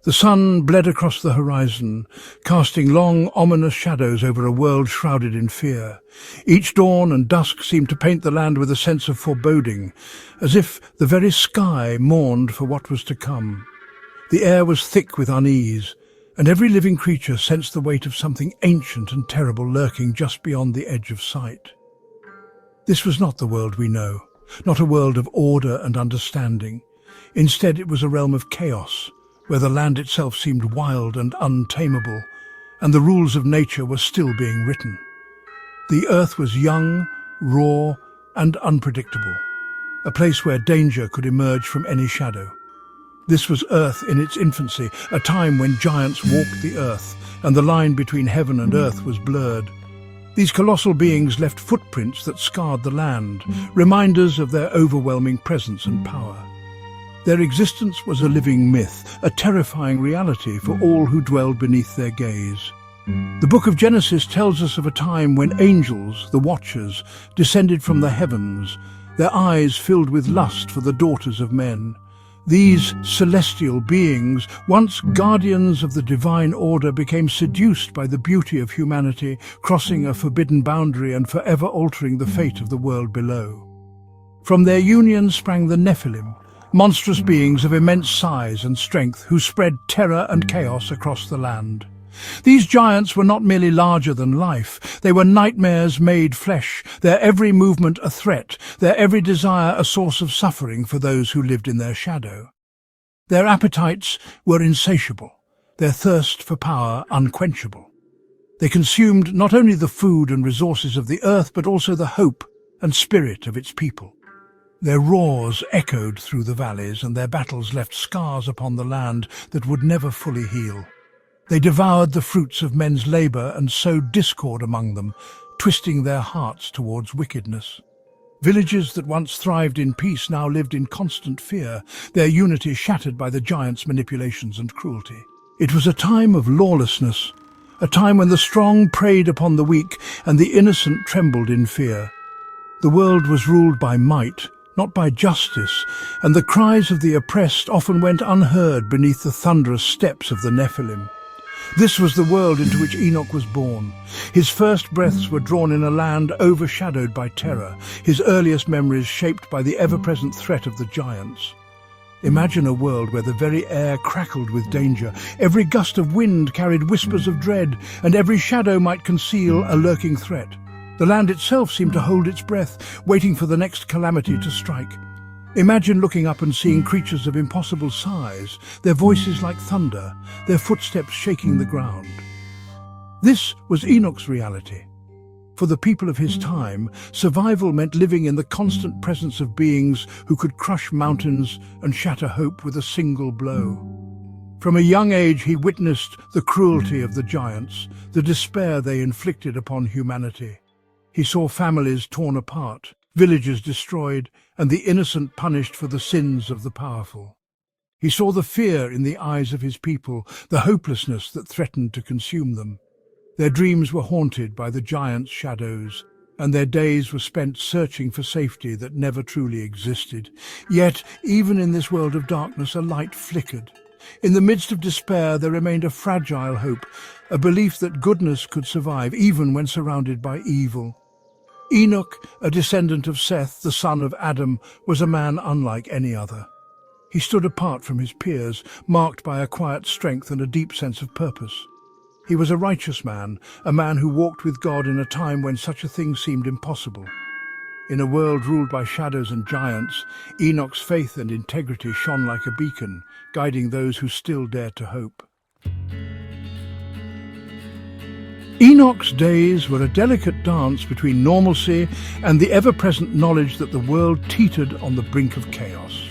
The sun bled across the horizon, casting long, ominous shadows over a world shrouded in fear. Each dawn and dusk seemed to paint the land with a sense of foreboding, as if the very sky mourned for what was to come. The air was thick with unease, and every living creature sensed the weight of something ancient and terrible lurking just beyond the edge of sight. This was not the world we know, not a world of order and understanding. Instead, it was a realm of chaos, where the land itself seemed wild and untamable, and the rules of nature were still being written. The earth was young, raw, and unpredictable, a place where danger could emerge from any shadow. This was Earth in its infancy, a time when giants walked the earth, and the line between heaven and earth was blurred. These colossal beings left footprints that scarred the land, reminders of their overwhelming presence and power. Their existence was a living myth, a terrifying reality for all who dwelled beneath their gaze. The book of Genesis tells us of a time when angels, the Watchers, descended from the heavens, their eyes filled with lust for the daughters of men. These celestial beings, once guardians of the divine order, became seduced by the beauty of humanity, crossing a forbidden boundary and forever altering the fate of the world below. From their union sprang the Nephilim, monstrous beings of immense size and strength who spread terror and chaos across the land. These giants were not merely larger than life, they were nightmares made flesh, their every movement a threat, their every desire a source of suffering for those who lived in their shadow. Their appetites were insatiable, their thirst for power unquenchable. They consumed not only the food and resources of the earth, but also the hope and spirit of its people. Their roars echoed through the valleys, and their battles left scars upon the land that would never fully heal. They devoured the fruits of men's labor and sowed discord among them, twisting their hearts towards wickedness. Villages that once thrived in peace now lived in constant fear, their unity shattered by the giants' manipulations and cruelty. It was a time of lawlessness, a time when the strong preyed upon the weak and the innocent trembled in fear. The world was ruled by might, not by justice, and the cries of the oppressed often went unheard beneath the thunderous steps of the Nephilim. This was the world into which Enoch was born. His first breaths were drawn in a land overshadowed by terror, his earliest memories shaped by the ever-present threat of the giants. Imagine a world where the very air crackled with danger, every gust of wind carried whispers of dread, and every shadow might conceal a lurking threat. The land itself seemed to hold its breath, waiting for the next calamity to strike. Imagine looking up and seeing creatures of impossible size, their voices like thunder, their footsteps shaking the ground. This was Enoch's reality. For the people of his time, survival meant living in the constant presence of beings who could crush mountains and shatter hope with a single blow. From a young age he witnessed the cruelty of the giants, the despair they inflicted upon humanity. He saw families torn apart, villages destroyed, and the innocent punished for the sins of the powerful. He saw the fear in the eyes of his people, the hopelessness that threatened to consume them. Their dreams were haunted by the giants' shadows, and their days were spent searching for safety that never truly existed. Yet, even in this world of darkness, a light flickered. In the midst of despair, there remained a fragile hope, a belief that goodness could survive even when surrounded by evil. Enoch, a descendant of Seth, the son of Adam, was a man unlike any other. He stood apart from his peers, marked by a quiet strength and a deep sense of purpose. He was a righteous man, a man who walked with God in a time when such a thing seemed impossible. In a world ruled by shadows and giants, Enoch's faith and integrity shone like a beacon, guiding those who still dared to hope. Enoch's days were a delicate dance between normalcy and the ever-present knowledge that the world teetered on the brink of chaos.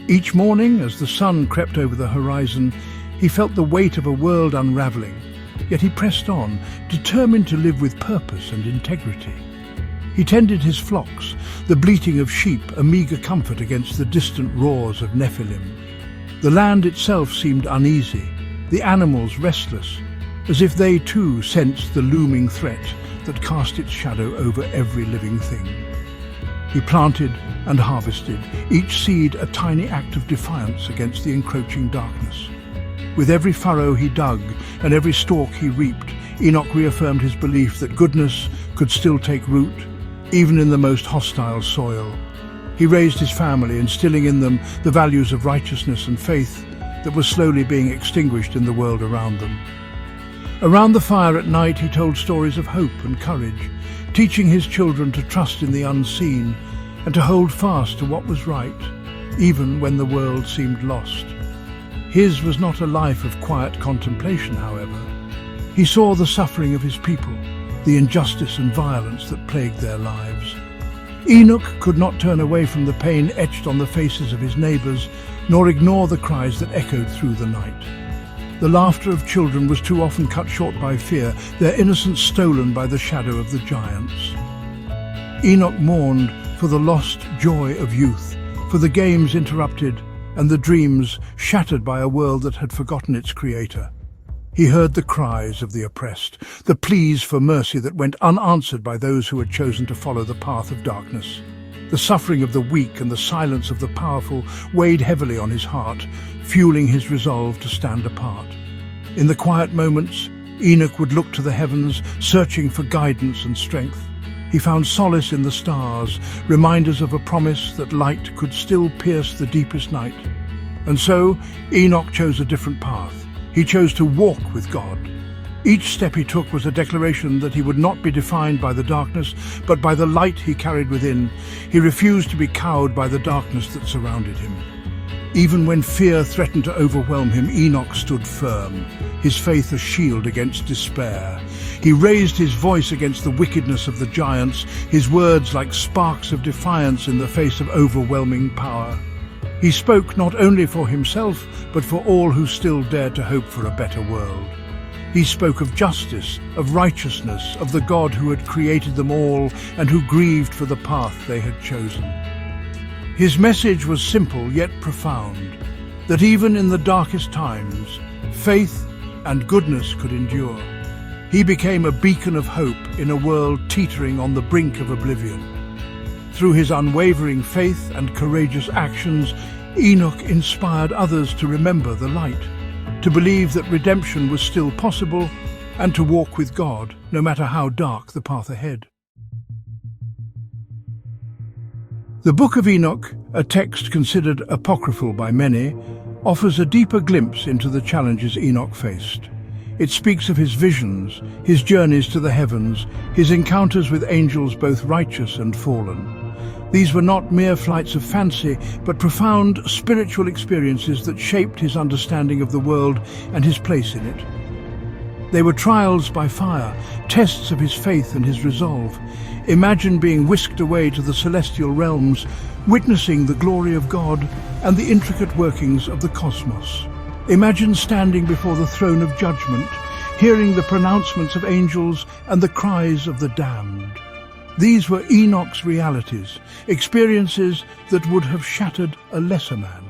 Each morning, as the sun crept over the horizon, he felt the weight of a world unraveling, yet he pressed on, determined to live with purpose and integrity. He tended his flocks, the bleating of sheep a meagre comfort against the distant roars of Nephilim. The land itself seemed uneasy, the animals restless, as if they too sensed the looming threat that cast its shadow over every living thing. He planted and harvested, each seed a tiny act of defiance against the encroaching darkness. With every furrow he dug and every stalk he reaped, Enoch reaffirmed his belief that goodness could still take root, even in the most hostile soil. He raised his family, instilling in them the values of righteousness and faith that were slowly being extinguished in the world around them. Around the fire at night, he told stories of hope and courage, teaching his children to trust in the unseen and to hold fast to what was right, even when the world seemed lost. His was not a life of quiet contemplation, however. He saw the suffering of his people, the injustice and violence that plagued their lives. Enoch could not turn away from the pain etched on the faces of his neighbours, nor ignore the cries that echoed through the night. The laughter of children was too often cut short by fear, their innocence stolen by the shadow of the giants. Enoch mourned for the lost joy of youth, for the games interrupted and the dreams shattered by a world that had forgotten its creator. He heard the cries of the oppressed, the pleas for mercy that went unanswered by those who had chosen to follow the path of darkness. The suffering of the weak and the silence of the powerful weighed heavily on his heart, fueling his resolve to stand apart. In the quiet moments, Enoch would look to the heavens, searching for guidance and strength. He found solace in the stars, reminders of a promise that light could still pierce the deepest night. And so, Enoch chose a different path. He chose to walk with God. Each step he took was a declaration that he would not be defined by the darkness, but by the light he carried within. He refused to be cowed by the darkness that surrounded him. Even when fear threatened to overwhelm him, Enoch stood firm, his faith a shield against despair. He raised his voice against the wickedness of the giants, his words like sparks of defiance in the face of overwhelming power. He spoke not only for himself, but for all who still dared to hope for a better world. He spoke of justice, of righteousness, of the God who had created them all and who grieved for the path they had chosen. His message was simple yet profound, that even in the darkest times, faith and goodness could endure. He became a beacon of hope in a world teetering on the brink of oblivion. Through his unwavering faith and courageous actions, Enoch inspired others to remember the light, to believe that redemption was still possible, and to walk with God, no matter how dark the path ahead. The Book of Enoch, a text considered apocryphal by many, offers a deeper glimpse into the challenges Enoch faced. It speaks of his visions, his journeys to the heavens, his encounters with angels both righteous and fallen. These were not mere flights of fancy, but profound spiritual experiences that shaped his understanding of the world and his place in it. They were trials by fire, tests of his faith and his resolve. Imagine being whisked away to the celestial realms, witnessing the glory of God and the intricate workings of the cosmos. Imagine standing before the throne of judgment, hearing the pronouncements of angels and the cries of the damned. These were Enoch's realities, experiences that would have shattered a lesser man.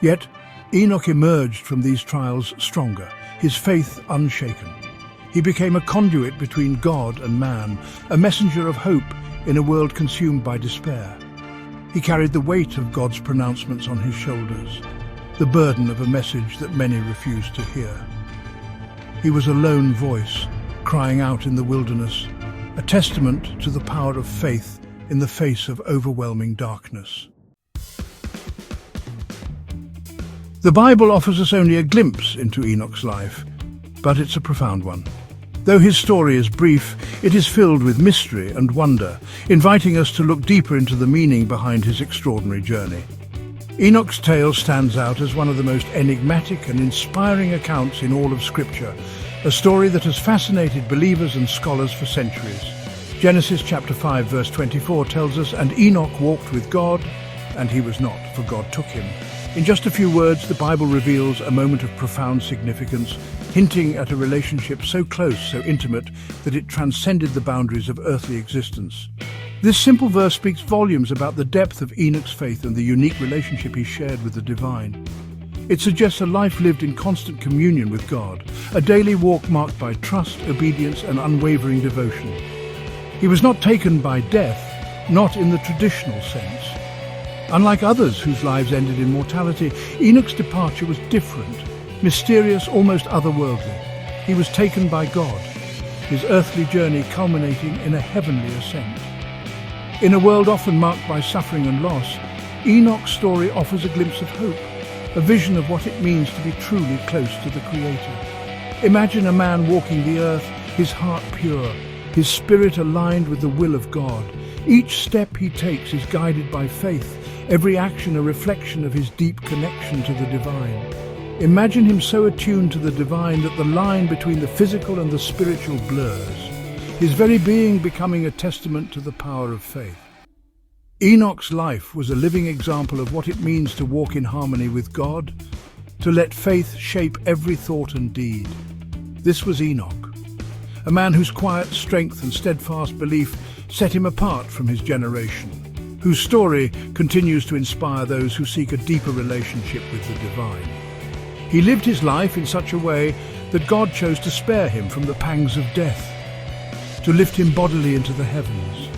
Yet, Enoch emerged from these trials stronger, his faith unshaken. He became a conduit between God and man, a messenger of hope in a world consumed by despair. He carried the weight of God's pronouncements on his shoulders, the burden of a message that many refused to hear. He was a lone voice, crying out in the wilderness, a testament to the power of faith in the face of overwhelming darkness. The Bible offers us only a glimpse into Enoch's life, but it's a profound one. Though his story is brief, it is filled with mystery and wonder, inviting us to look deeper into the meaning behind his extraordinary journey. Enoch's tale stands out as one of the most enigmatic and inspiring accounts in all of Scripture, a story that has fascinated believers and scholars for centuries. Genesis chapter 5 verse 24 tells us, "And Enoch walked with God, and he was not, for God took him." In just a few words, the Bible reveals a moment of profound significance, hinting at a relationship so close, so intimate, that it transcended the boundaries of earthly existence. This simple verse speaks volumes about the depth of Enoch's faith and the unique relationship he shared with the divine. It suggests a life lived in constant communion with God, a daily walk marked by trust, obedience, and unwavering devotion. He was not taken by death, not in the traditional sense. Unlike others whose lives ended in mortality, Enoch's departure was different. mysterious, almost otherworldly. He was taken by God, his earthly journey culminating in a heavenly ascent. In a world often marked by suffering and loss, Enoch's story offers a glimpse of hope, a vision of what it means to be truly close to the Creator. Imagine a man walking the earth, his heart pure, his spirit aligned with the will of God. Each step he takes is guided by faith, every action a reflection of his deep connection to the divine. Imagine him so attuned to the divine that the line between the physical and the spiritual blurs, his very being becoming a testament to the power of faith. Enoch's life was a living example of what it means to walk in harmony with God, to let faith shape every thought and deed. This was Enoch, a man whose quiet strength and steadfast belief set him apart from his generation, whose story continues to inspire those who seek a deeper relationship with the divine. He lived his life in such a way that God chose to spare him from the pangs of death, to lift him bodily into the heavens.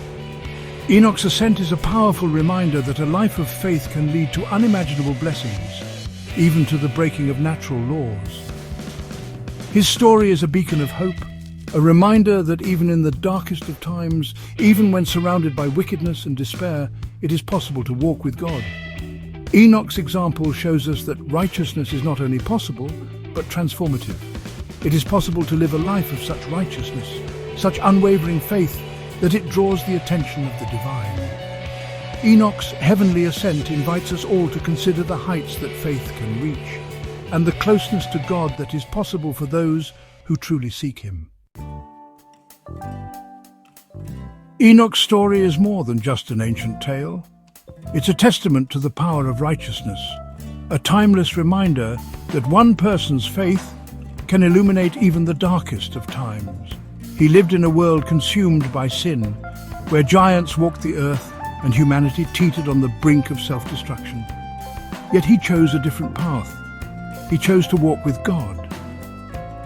Enoch's ascent is a powerful reminder that a life of faith can lead to unimaginable blessings, even to the breaking of natural laws. His story is a beacon of hope, a reminder that even in the darkest of times, even when surrounded by wickedness and despair, it is possible to walk with God. Enoch's example shows us that righteousness is not only possible, but transformative. It is possible to live a life of such righteousness, such unwavering faith, that it draws the attention of the divine. Enoch's heavenly ascent invites us all to consider the heights that faith can reach, and the closeness to God that is possible for those who truly seek Him. Enoch's story is more than just an ancient tale. It's a testament to the power of righteousness, a timeless reminder that one person's faith can illuminate even the darkest of times. He lived in a world consumed by sin, where giants walked the earth and humanity teetered on the brink of self-destruction. Yet he chose a different path. He chose to walk with God.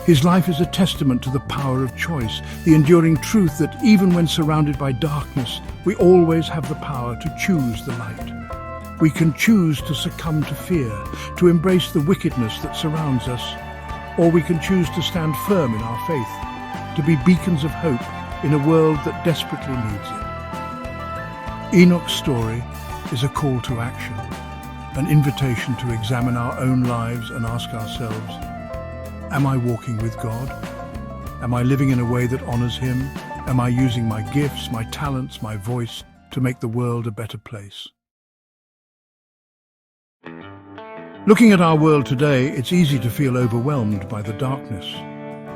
His life is a testament to the power of choice, the enduring truth that even when surrounded by darkness, we always have the power to choose the light. We can choose to succumb to fear, to embrace the wickedness that surrounds us, or we can choose to stand firm in our faith, to be beacons of hope in a world that desperately needs it. Enoch's story is a call to action, an invitation to examine our own lives and ask ourselves, am I walking with God? Am I living in a way that honors Him? Am I using my gifts, my talents, my voice to make the world a better place? Looking at our world today, it's easy to feel overwhelmed by the darkness.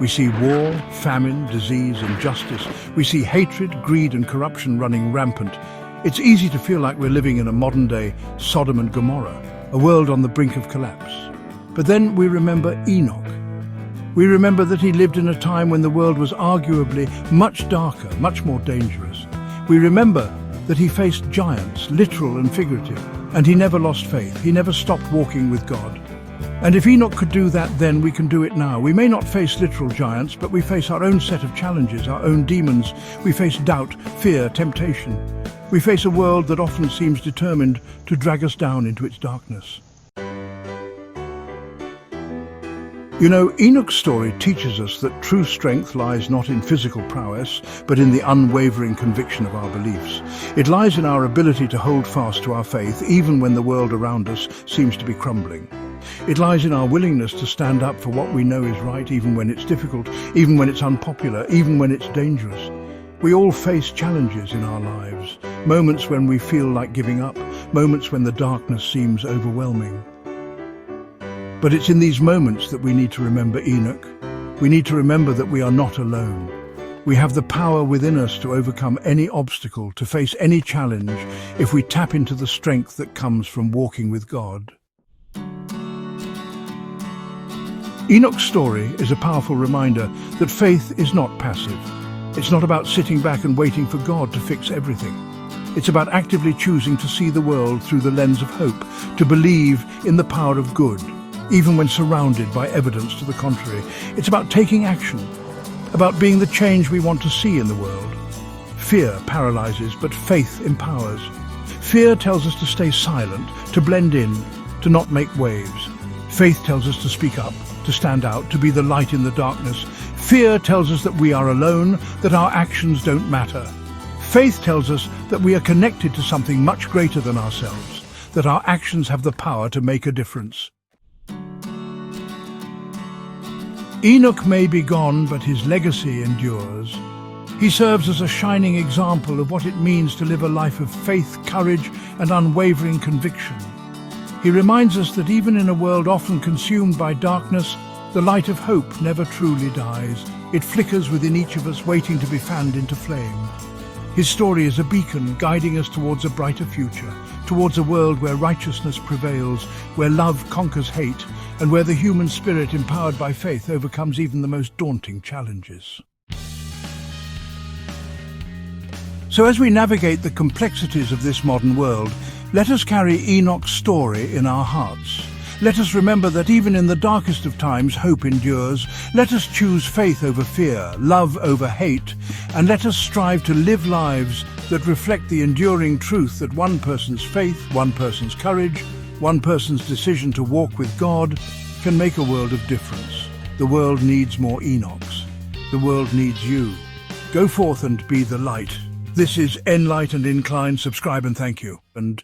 We see war, famine, disease, injustice. We see hatred, greed, and corruption running rampant. It's easy to feel like we're living in a modern-day Sodom and Gomorrah, a world on the brink of collapse. But then we remember Enoch. We remember that he lived in a time when the world was arguably much darker, much more dangerous. We remember that he faced giants, literal and figurative, and he never lost faith. He never stopped walking with God. And if Enoch could do that then, we can do it now. We may not face literal giants, but we face our own set of challenges, our own demons. We face doubt, fear, temptation. We face a world that often seems determined to drag us down into its darkness. You know, Enoch's story teaches us that true strength lies not in physical prowess, but in the unwavering conviction of our beliefs. It lies in our ability to hold fast to our faith, even when the world around us seems to be crumbling. It lies in our willingness to stand up for what we know is right, even when it's difficult, even when it's unpopular, even when it's dangerous. We all face challenges in our lives, moments when we feel like giving up, moments when the darkness seems overwhelming. But it's in these moments that we need to remember Enoch. We need to remember that we are not alone. We have the power within us to overcome any obstacle, to face any challenge, if we tap into the strength that comes from walking with God. Enoch's story is a powerful reminder that faith is not passive. It's not about sitting back and waiting for God to fix everything. It's about actively choosing to see the world through the lens of hope, to believe in the power of good, even when surrounded by evidence to the contrary. It's about taking action, about being the change we want to see in the world. Fear paralyzes, but faith empowers. Fear tells us to stay silent, to blend in, to not make waves. Faith tells us to speak up, to stand out, to be the light in the darkness. Fear tells us that we are alone, that our actions don't matter. Faith tells us that we are connected to something much greater than ourselves, that our actions have the power to make a difference. Enoch may be gone, but his legacy endures. He serves as a shining example of what it means to live a life of faith, courage, and unwavering conviction. He reminds us that even in a world often consumed by darkness, the light of hope never truly dies. It flickers within each of us, waiting to be fanned into flame. His story is a beacon guiding us towards a brighter future, towards a world where righteousness prevails, where love conquers hate, and where the human spirit, empowered by faith, overcomes even the most daunting challenges. So as we navigate the complexities of this modern world, let us carry Enoch's story in our hearts. Let us remember that even in the darkest of times, hope endures. Let us choose faith over fear, love over hate, and let us strive to live lives that reflect the enduring truth that one person's faith, one person's courage, one person's decision to walk with God can make a world of difference. The world needs more Enochs. The world needs you. Go forth and be the light. This is Enlightened Incline. Subscribe and thank you. And